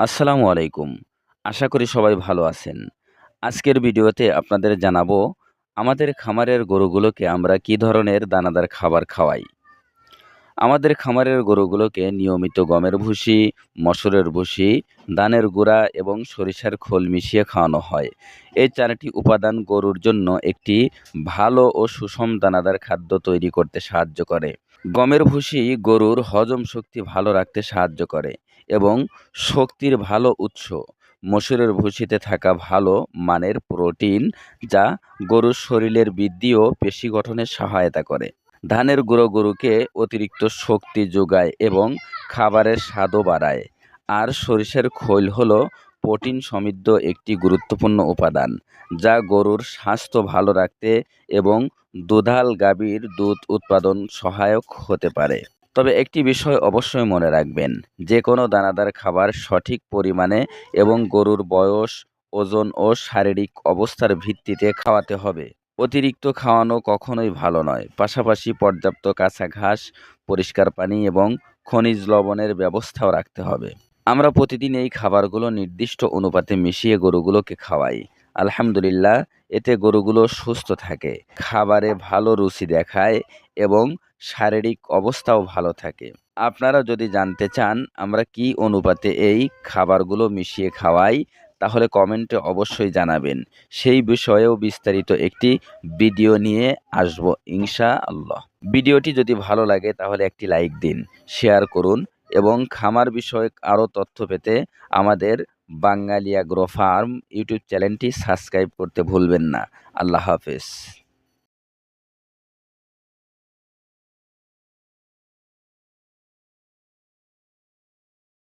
আসসালামু আলাইকুম। আশা করি সবাই ভালো আছেন। আজকের ভিডিওতে আপনাদের জানাবো আমাদের খামারের গরুগুলোকে আমরা কি ধরনের দানাদার খাবার খাওয়াই। আমাদের খামারের গরুগুলোকে নিয়মিত গমের ভুসি, মসুরের ভুসি, ধানের গুঁড়া এবং সরিষার খোল মিশিয়ে খাওয়ানো হয়। এই ৪টি উপাদান গরুর জন্য একটি ভালো ও সুষম দানাদার খাদ্য তৈরি করতে সাহায্য করে। গমের ভুসি গরুর হজম শক্তি ভালো রাখতে সাহায্য করে এবং শক্তির ভালো উৎস। মসুরের ভুসিতে থাকা ভালো মানের প্রোটিন যা গরুর শরীরের বৃদ্ধি ও পেশি গঠনে সহায়তা করে। ধানের গুঁড়ো গরুকে অতিরিক্ত শক্তি যোগায় এবং খাবারের স্বাদও বাড়ায়। আর সরিষার খৈল হলো প্রোটিন সমৃদ্ধ একটি গুরুত্বপূর্ণ উপাদান যা গরুর স্বাস্থ্য ভালো রাখতে এবং দুধাল গাভীর দুধ উৎপাদন সহায়ক হতে পারে। তবে একটি বিষয় অবশ্যই মনে রাখবেন, যে কোনো দানাদার খাবার সঠিক পরিমাণে এবং গরুর বয়স, ওজন ও শারীরিক অবস্থার ভিত্তিতে খাওয়াতে হবে। অতিরিক্ত খাওয়ানো কখনোই ভালো নয়। পাশাপাশি পর্যাপ্ত কাঁচা ঘাস, পরিষ্কার পানি এবং খনিজ লবণের ব্যবস্থাও রাখতে হবে। আমরা প্রতিদিন এই খাবারগুলো নির্দিষ্ট অনুপাতে মিশিয়ে গরুগুলোকে খাওয়াই। আলহামদুলিল্লাহ, এতে গরুগুলো সুস্থ থাকে, খাবারে ভালো রুচি দেখায় এবং শারীরিক অবস্থাও ভালো থাকে। আপনারা যদি জানতে চান আমরা কি অনুপাতে এই খাবারগুলো মিশিয়ে খাওয়াই, তাহলে কমেন্টে অবশ্যই জানাবেন। সেই বিষয়েও বিস্তারিত একটি ভিডিও নিয়ে আসব ইনশাআল্লাহ। ভিডিওটি যদি ভালো লাগে তাহলে একটি লাইক দিন, শেয়ার করুন এবং খামার বিষয়ক আরও তথ্য পেতে আমাদের বাঙালি অ্যাগ্রো ফার্ম ইউটিউব চ্যানেলটি সাবস্ক্রাইব করতে ভুলবেন না। আল্লাহ হাফেজ।